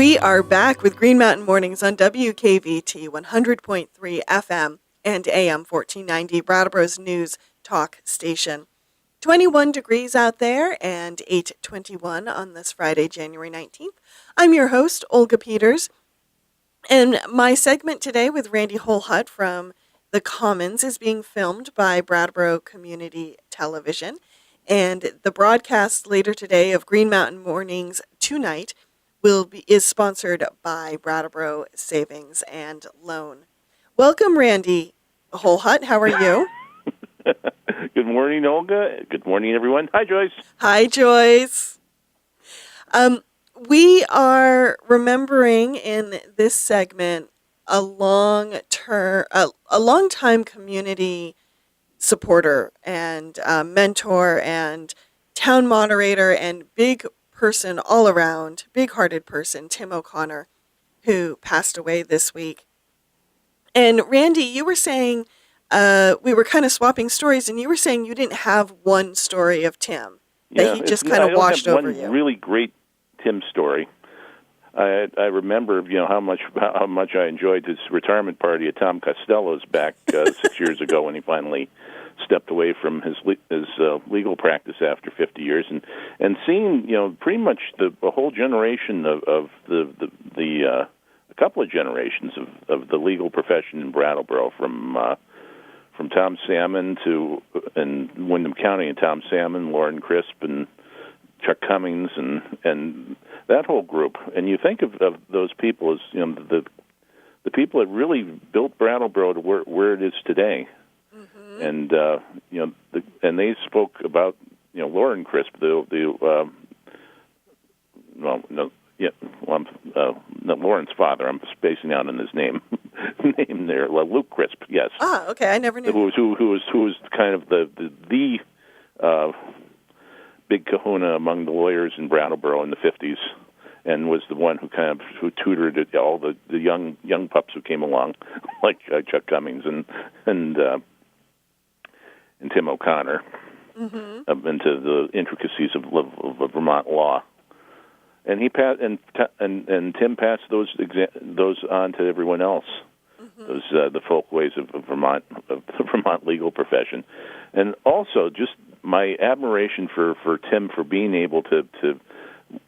We are back with Green Mountain Mornings on WKVT 100.3 FM and AM 1490, Brattleboro's news talk station. 21 degrees out there and 8:21 on this Friday, January 19th. I'm your host, Olga Peters, and my segment today with Randy Holhut from the Commons is being filmed by Brattleboro Community Television, and the broadcast later today of Green Mountain Mornings tonight is sponsored by Brattleboro Savings and Loan. Welcome, Randy Holhut. How are you? Good morning, Olga. Good morning, everyone. Hi, Joyce. Hi, Joyce. We are remembering in this segment a long-time community supporter and mentor and town moderator and big person all around, big-hearted person, Tim O'Connor, who passed away this week. And Randy, you were saying, we were kind of swapping stories, and you were saying you didn't have one story of Tim, that he just kind of washed over you. I don't have one really great Tim story. I remember, how much I enjoyed his retirement party at Tom Costello's back 6 years ago when he finally stepped away from his legal practice after 50 years, and seeing pretty much the whole generation of a couple of generations of the legal profession in Brattleboro, from Tom Salmon and Windham County and Tom Salmon, Lauren Crisp and Chuck Cummings and that whole group. And you think of those people as the people that really built Brattleboro to where it is today. Mm-hmm. And and they spoke about Lauren Crisp, Lauren's father. I'm spacing out on his name there. Luke Crisp, yes. Ah, okay. I never knew. Who was kind of the big kahuna among the lawyers in Brattleboro in the 50s, and was the one who tutored all the young pups who came along, like Chuck Cummings and Tim O'Connor, mm-hmm. Into the intricacies of Vermont law. And he passed, and Tim passed those on to everyone else. Mm-hmm. Those the folkways of the Vermont legal profession, and also just my admiration for Tim for being able to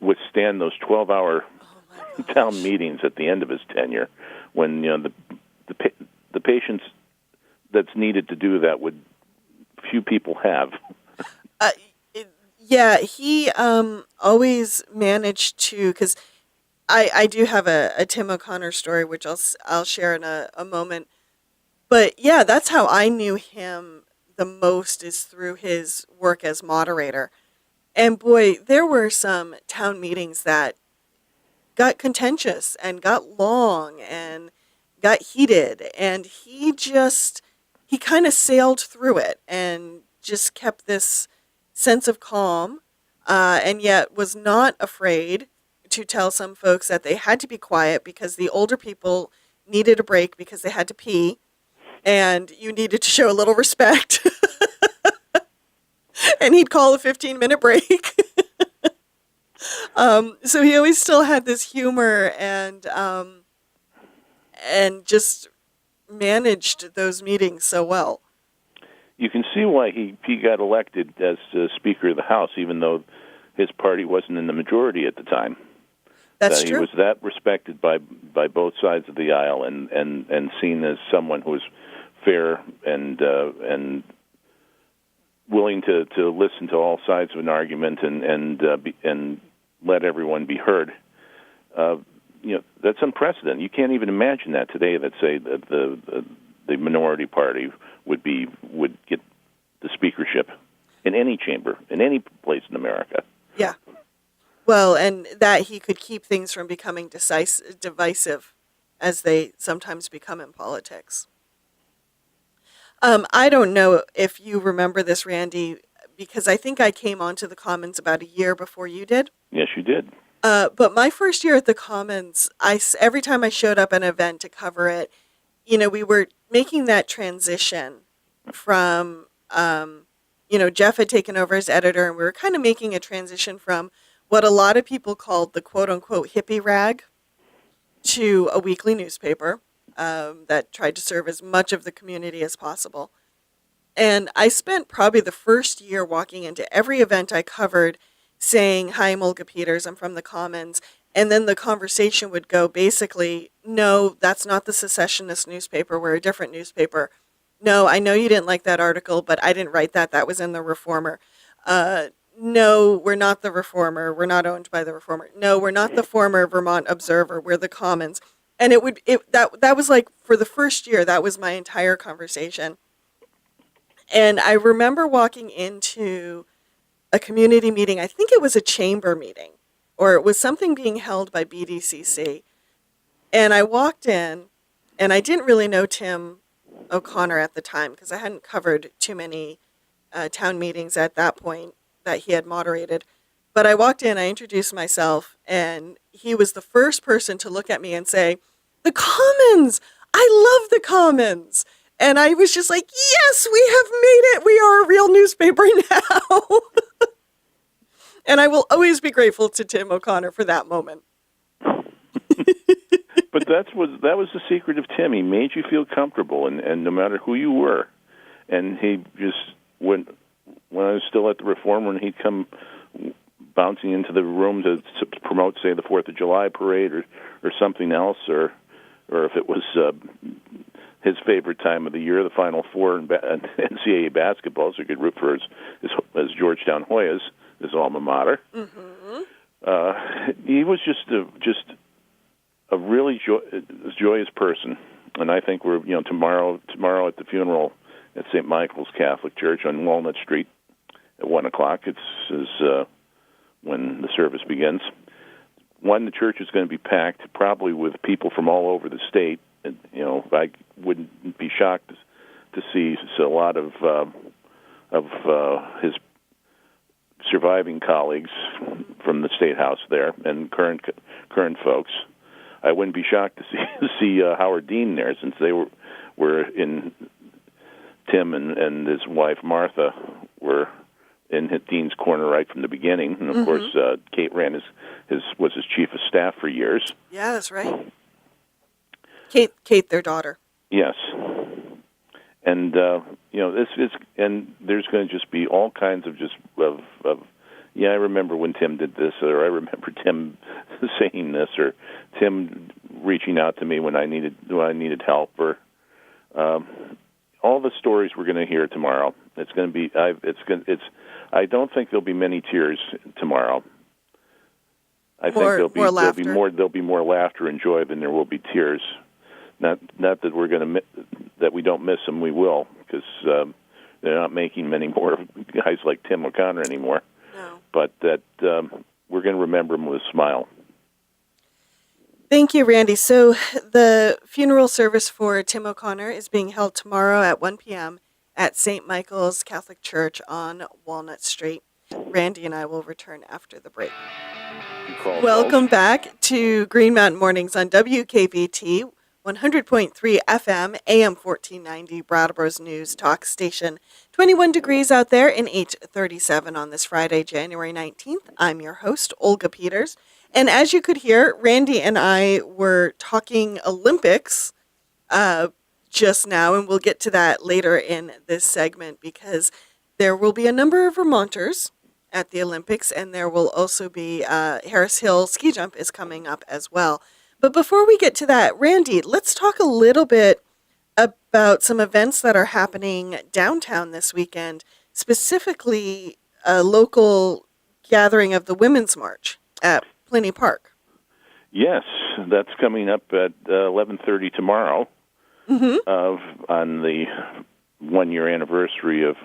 withstand those 12-hour town meetings at the end of his tenure, when the patience that's needed to do that would few people have. Yeah, he always managed to, because I do have a Tim O'Connor story, which I'll share in a moment. But yeah, that's how I knew him the most, is through his work as moderator. And boy, there were some town meetings that got contentious and got long and got heated, and he kind of sailed through it and just kept this sense of calm, and yet was not afraid to tell some folks that they had to be quiet because the older people needed a break because they had to pee, and you needed to show a little respect. And he'd call a 15-minute break. So he always still had this humor and just managed those meetings so well. You can see why he got elected as Speaker of the House, even though his party wasn't in the majority at the time. That's true. He was that respected by both sides of the aisle, and seen as someone who was fair and willing to listen to all sides of an argument and let everyone be heard. That's unprecedented. You can't even imagine that today. That say that the minority party would get the speakership in any chamber, in any place in America. Yeah. Well, and that he could keep things from becoming divisive, as they sometimes become in politics. I don't know if you remember this, Randy, because I think I came onto the Commons about a year before you did. Yes, you did. But my first year at the Commons, every time I showed up at an event to cover it, we were making that transition from, Jeff had taken over as editor, and we were kind of making a transition from what a lot of people called the quote-unquote hippie rag, to a weekly newspaper that tried to serve as much of the community as possible. And I spent probably the first year walking into every event I covered saying, "Hi, I'm Olga Peters, I'm from the Commons." And then the conversation would go basically, "No, that's not the secessionist newspaper. We're a different newspaper. No, I know you didn't like that article, but I didn't write that. That was in the Reformer. Uh, no, we're not the Reformer. We're not owned by the Reformer. No, we're not the former Vermont Observer. We're the Commons." And that was like for the first year, that was my entire conversation. And I remember walking into a community meeting. I think it was a chamber meeting, or it was something being held by BDCC. And I walked in, and I didn't really know Tim O'Connor at the time because I hadn't covered too many town meetings at that point that he had moderated. But I walked in, I introduced myself, and he was the first person to look at me and say, "The Commons! I love the Commons!" And I was just like, "Yes, we have made it! We are a real newspaper now!" And I will always be grateful to Tim O'Connor for that moment. But that was the secret of Tim. He made you feel comfortable, and no matter who you were, and he just when I was still at the Reformer, and he'd come bouncing into the room to promote, say, the 4th of July parade or something else, or if it was his favorite time of the year, the Final Four in NCAA basketball, so he could root for his Georgetown Hoyas, his alma mater. Mm-hmm. He was just a really joyous person, and I think we're tomorrow at the funeral at St. Michael's Catholic Church on Walnut Street at 1:00. It's when the service begins. The church is going to be packed, probably with people from all over the state. And, I wouldn't be shocked to see a lot of his surviving colleagues from the State House there and current folks. I wouldn't be shocked to see Howard Dean there, since they were in Tim and his wife Martha were in Dean's corner right from the beginning, and of course Kate ran was his chief of staff for years. Yeah, that's right. Kate, their daughter. Yes, and this is, and there's going to just be all kinds of I remember when Tim did this, or I remember Tim saying this, or Tim reaching out to me when I needed help, or all the stories we're going to hear tomorrow. It's going to be. I don't think there'll be many tears tomorrow. I think there'll be more laughter and joy than there will be tears. Not that that we don't miss them. We will, because they're not making many more guys like Tim O'Connor anymore. No. But that we're going to remember him with a smile. Thank you, Randy. So the funeral service for Tim O'Connor is being held tomorrow at 1 p.m. at St. Michael's Catholic Church on Walnut Street. Randy and I will return after the break. Welcome back to Green Mountain Mornings on WKVT 100.3 FM, AM 1490, Brattleboro's news talk station. 21 degrees out there and 8:37 on this Friday, January 19th. I'm your host, Olga Peters. And as you could hear, Randy and I were talking Olympics just now, and we'll get to that later in this segment, because there will be a number of Vermonters at the Olympics, and there will also be Harris Hill ski jump is coming up as well. But before we get to that, Randy, let's talk a little bit about some events that are happening downtown this weekend, specifically a local gathering of the Women's March at Pliny Park. Yes, that's coming up at 11:30 tomorrow, on the one-year anniversary of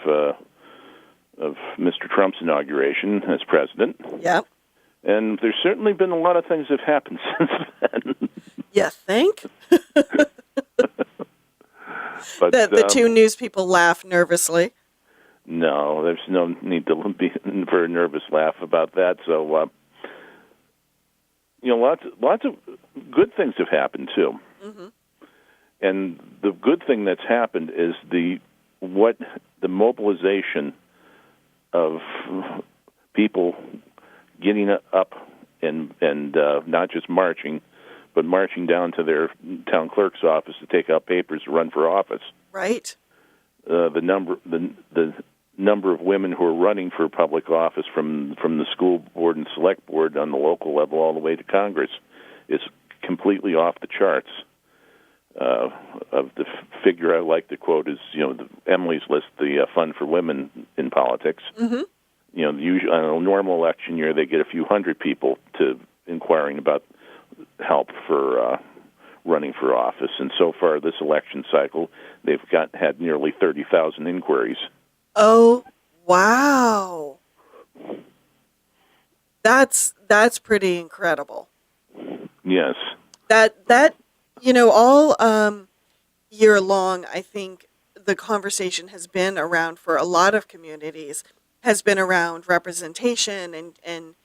Mr. Trump's inauguration as president. Yeah. And there's certainly been a lot of things that have happened since then. You think? But the two news people laugh nervously. No, there's no need to be for a nervous laugh about that. So, lots of good things have happened too. Mm-hmm. And the good thing that's happened is the mobilization of people getting up and not just marching, but marching down to their town clerk's office to take out papers to run for office. Right. The number of women who are running for public office from the school board and select board on the local level all the way to Congress is completely off the charts. Of the figure I like to quote is, Emily's list, the Fund for Women in Politics. Mm-hmm. Usually on a normal election year, they get a few hundred people to inquiring about help for running for office, and so far this election cycle, they've had nearly 30,000 inquiries. Oh, wow! That's pretty incredible. Yes. That all year long, I think the conversation has been around for a lot of communities has been around representation and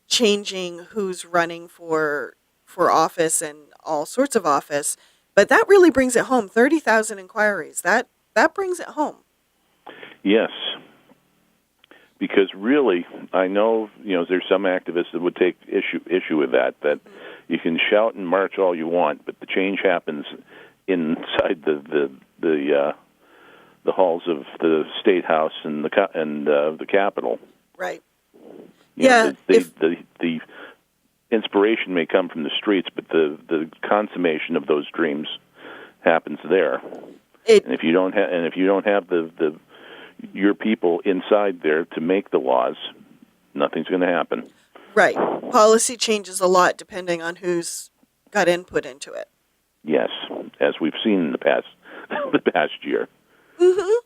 changing who's running for office and all sorts of office. But that really brings it home. 30,000 inquiries. That brings it home. Yes. Because really, I know, there's some activists that would take issue with that you can shout and march all you want, but the change happens inside the halls of the State House and the Capitol. Right. The inspiration may come from the streets, but the consummation of those dreams happens there. And if you don't have your people inside there to make the laws, nothing's going to happen. Right. Policy changes a lot depending on who's got input into it. Yes, as we've seen in the past year. Mm-hmm.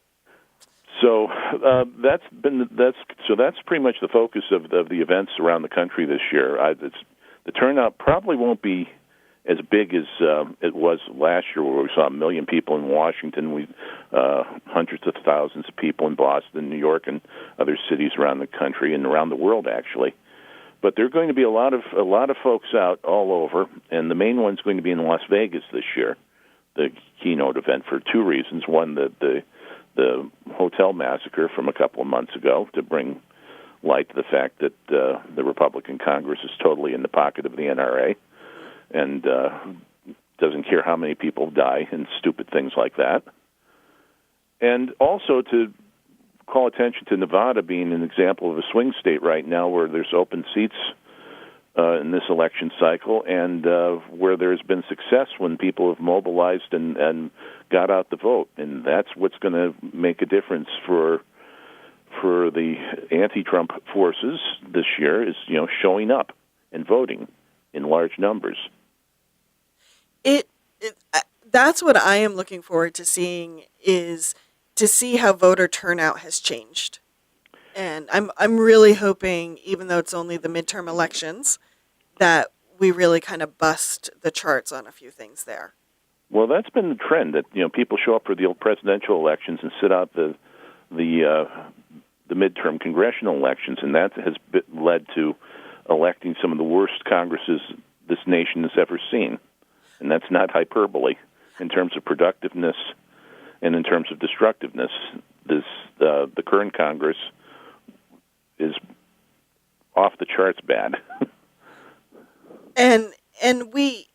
So that's pretty much the focus of the events around the country this year. The turnout probably won't be as big as it was last year, where we saw 1 million people in Washington, hundreds of thousands of people in Boston, New York, and other cities around the country and around the world, actually. But there are going to be a lot of folks out all over, and the main one's going to be in Las Vegas this year, the keynote event, for two reasons. One, the hotel massacre from a couple of months ago, to bring light to the fact that the Republican Congress is totally in the pocket of the NRA and doesn't care how many people die and stupid things like that. And also to call attention to Nevada being an example of a swing state right now, where there's open seats in this election cycle, and where there's been success when people have mobilized and got out the vote. And that's what's going to make a difference for the anti-Trump forces this year, is showing up and voting in large numbers. That's what I am looking forward to seeing, is to see how voter turnout has changed. And I'm really hoping, even though it's only the midterm elections, that we really kind of bust the charts on a few things there. Well, that's been the trend, that people show up for the presidential elections and sit out the midterm congressional elections, and that has led to electing some of the worst Congresses this nation has ever seen. And that's not hyperbole. In terms of productiveness and in terms of destructiveness, the current Congress is off the charts bad. And we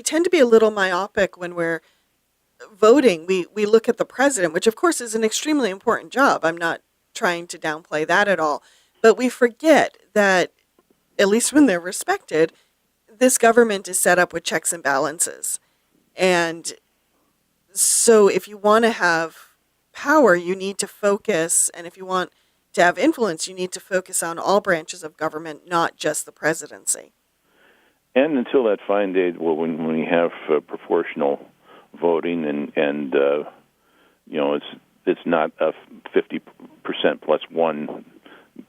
tend to be a little myopic when we're voting. We look at the president, which of course is an extremely important job. I'm not trying to downplay that at all. But we forget that, at least when they're respected, this government is set up with checks and balances. And so if you want to have power, you need to focus, and if you want to have influence, you need to focus on all branches of government, not just the presidency. And until that fine day, when we have proportional voting, and it's not a 50% plus one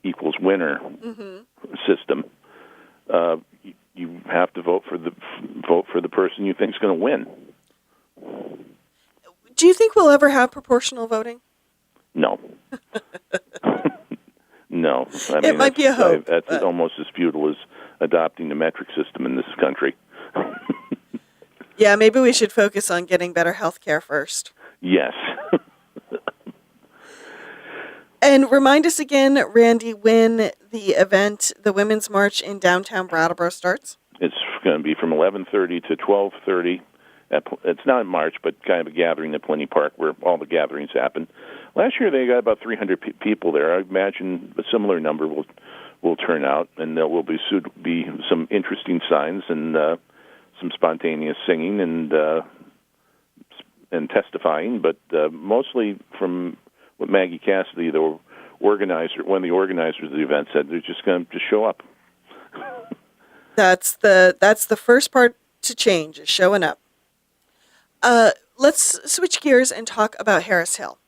equals winner system. You have to vote for the person you think is going to win. Do you think we'll ever have proportional voting? No. No. It might be a hope. That's almost as futile as adopting the metric system in this country. Yeah, maybe we should focus on getting better health care first. Yes. And remind us again, Randy, when the event, the Women's March in downtown Brattleboro, starts? It's going to be from 11:30 to 12:30. It's not in March, but kind of a gathering at Plenty Park where all the gatherings happen. Last year they got about 300 people there. I imagine a similar number will turn out, and there will be some interesting signs and some spontaneous singing and testifying, but mostly from what Maggie Cassidy, one of the organizers of the event, said, they're just going to just show up. That's the first part to change, is showing up. Let's switch gears and talk about Harris Hill.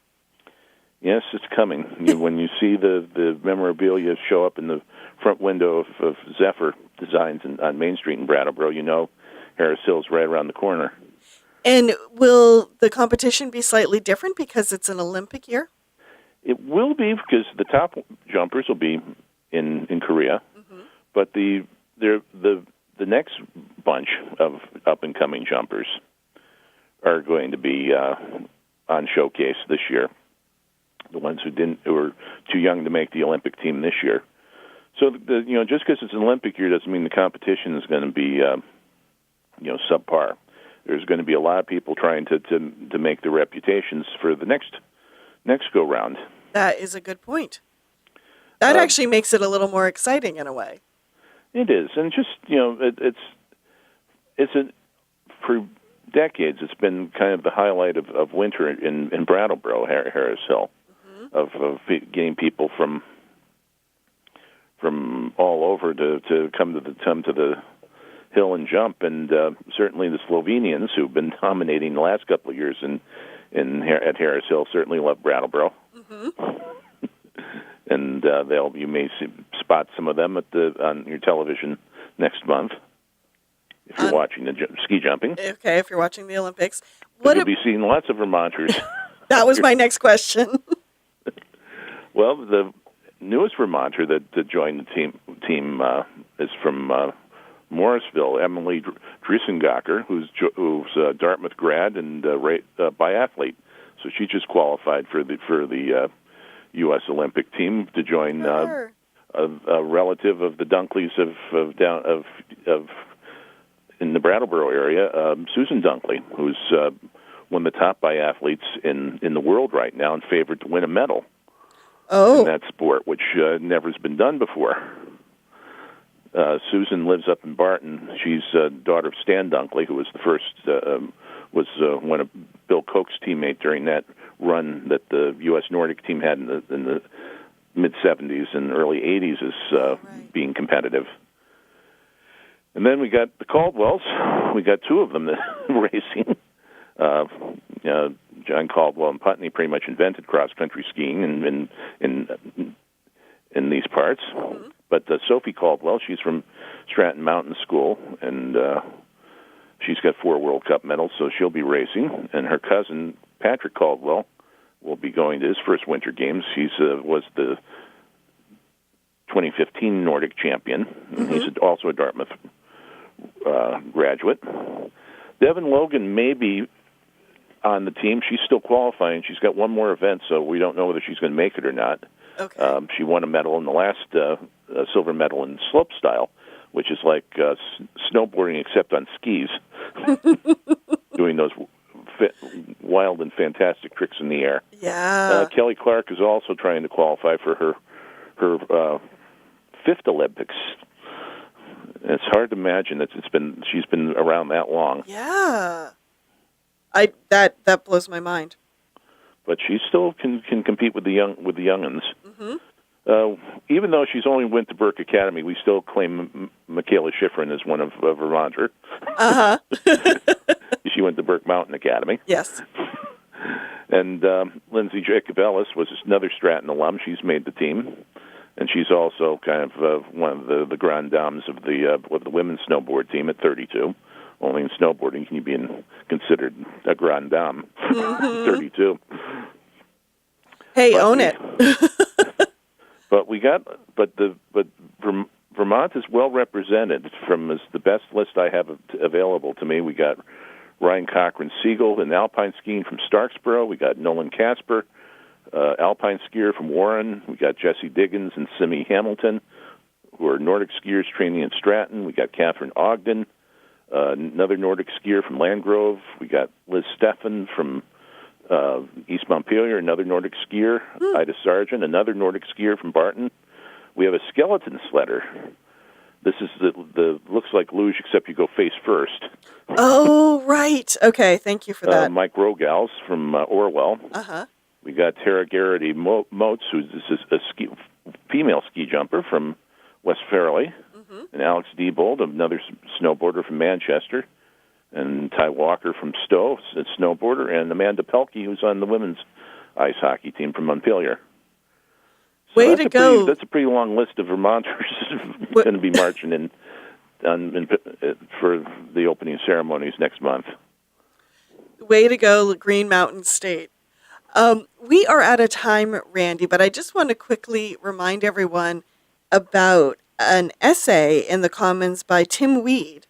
Yes, it's coming. When you see the memorabilia show up in the front window of Zephyr Designs on Main Street in Brattleboro, you know Harris Hill's right around the corner. And will the competition be slightly different because it's an Olympic year? It will be, because the top jumpers will be in Korea, but the next bunch of up-and-coming jumpers are going to be on showcase this year. The ones who were too young to make the Olympic team this year. So just because it's an Olympic year doesn't mean the competition is going to be subpar. There's going to be a lot of people trying to make their reputations for the next go round. That is a good point. That actually makes it a little more exciting in a way. It is, and just for decades it's been kind of the highlight of winter in Brattleboro, Harris Hill, of getting people from all over to come to the hill and jump, and certainly the Slovenians, who've been dominating the last couple of years at Harris Hill, certainly love Brattleboro. And you may spot some of them on your television next month if you're watching the ski jumping. Okay, if you're watching the Olympics. You'll be seeing lots of Vermonters. That was my next question. Well, the newest Vermonter that joined the team is from Morrisville, Emily Drissengacher, who's a Dartmouth grad and biathlete. So she just qualified for the U.S. Olympic team to join a relative of the Dunkleys of in the Brattleboro area, Susan Dunkley, who's one of the top biathletes in the world right now and favored to win a medal in that sport, which never has been done before. Susan lives up in Barton. She's daughter of Stan Dunkley, who was the first one of Bill Koch's teammate during that run that the U.S. Nordic team had in the mid-'70s and early '80s as being competitive. And then we got the Caldwells. We got two of them racing. John Caldwell and Putney pretty much invented cross-country skiing in these parts. But Sophie Caldwell, she's from Stratton Mountain School, and she's got 4 World Cup medals, so she'll be racing. And her cousin, Patrick Caldwell, will be going to his first Winter Games. He was the 2015 Nordic champion. He's also a Dartmouth graduate. Devin Logan may be on the team. She's still qualifying. She's got one more event, so we don't know whether she's going to make it or not. Okay. She won a medal in the last silver medal in slope style, which is like snowboarding except on skis, doing those wild and fantastic tricks in the air. Yeah. Kelly Clark is also trying to qualify for her 5th Olympics. It's hard to imagine that she's been around that long. Yeah. That blows my mind. But she still can compete with the young'uns. Even though she's only went to Burke Academy, we still claim Michaela Schifrin as one of Vermonter. She went to Burke Mountain Academy. Yes. And Lindsay Jacobellis was another Stratton alum. She's made the team, and she's also kind of one of the grand dames of the women's snowboard team at 32. Only in snowboarding can you be considered a grand dame. 32. Hey, own it. But Vermont is well represented. From the best list I have available to me, we got Ryan Cochran Siegel in alpine skiing from Starksboro. We got Nolan Casper, alpine skier from Warren. We got Jesse Diggins and Simi Hamilton, who are Nordic skiers training in Stratton. We got Catherine Ogden, Another Nordic skier from Landgrove. We got Liz Steffen from East Montpelier, another Nordic skier. Ida Sargent, another Nordic skier from Barton. We have a skeleton sledder. This is the looks like luge, except you go face first. Oh, right. Okay, thank you for that. Mike Rogals from Orwell. Uh-huh. We got Tara Garrity Motes, who's a female ski jumper from West Fairleigh, and Alex Diebold, another snowboarder from Manchester, and Ty Walker from Stowe, a snowboarder, and Amanda Pelkey, who's on the women's ice hockey team from Montpelier. So Way to go. That's a pretty long list of Vermonters going to be marching in for the opening ceremonies next month. Way to go, Green Mountain State. We are out of time, Randy, but I just want to quickly remind everyone about an essay in the Commons by Tim Weed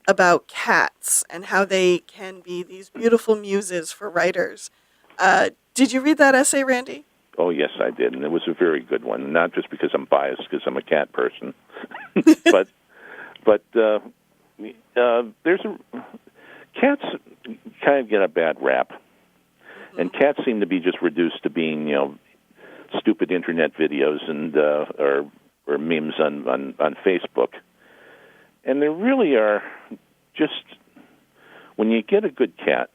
about cats and how they can be these beautiful muses for writers. Did you read that essay, Randy? Oh, yes, I did, and it was a very good one. Not just because I'm biased, because I'm a cat person, but there's cats kind of get a bad rap, and cats seem to be just reduced to being, stupid internet videos and or memes on Facebook, and there really are just when you get a good cat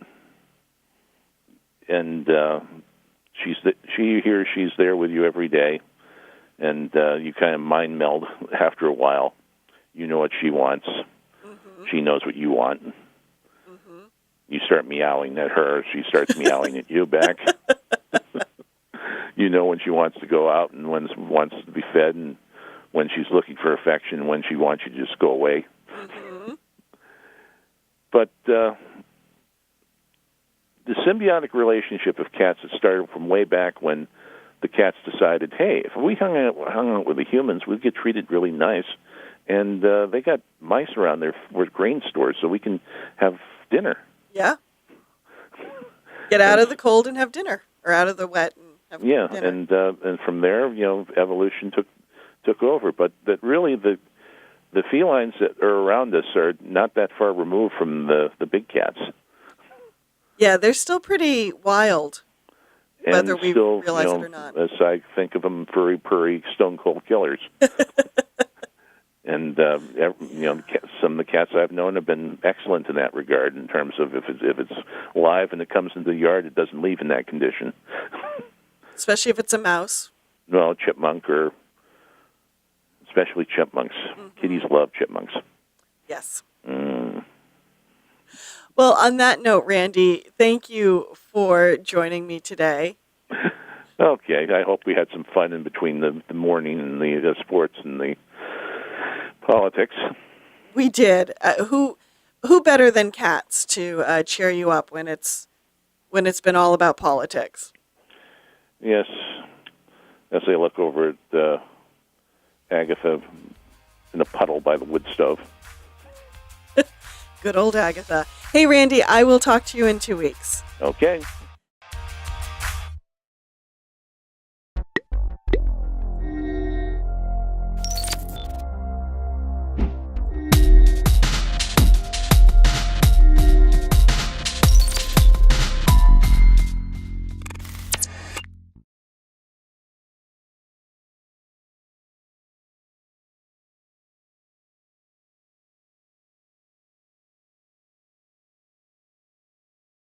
and she's there with you every day, and you kind of mind meld after a while. You know what she wants. Mm-hmm. She knows what you want. Mm-hmm. You start meowing at her. She starts meowing at you back. You know when she wants to go out and when she wants to be fed, and when she's looking for affection, and when she wants you to just go away. Mm-hmm. But the symbiotic relationship of cats that started from way back when the cats decided, hey, if we hung out with the humans, we'd get treated really nice. And they got mice around there with grain stores, so we can have dinner. Yeah. Get out of the cold and have dinner, or out of the wet and have dinner. And from there, evolution took over. But that really the felines that are around us are not that far removed from the big cats. Yeah, they're still pretty wild, whether we still, realize it or not. As I think of them, purry, stone-cold killers. And some of the cats I've known have been excellent in that regard. In terms of if it's live and it comes into the yard, it doesn't leave in that condition. Especially if it's a mouse. No, chipmunk, or especially chipmunks. Mm-hmm. Kitties love chipmunks. Yes. Well, on that note, Randy, thank you for joining me today. Okay, I hope we had some fun in between the morning and the sports and the politics. We did. Who better than cats to cheer you up when it's been all about politics? Yes, as I look over at Agatha in a puddle by the wood stove. Good old Agatha. Hey, Randy, I will talk to you in 2 weeks. Okay.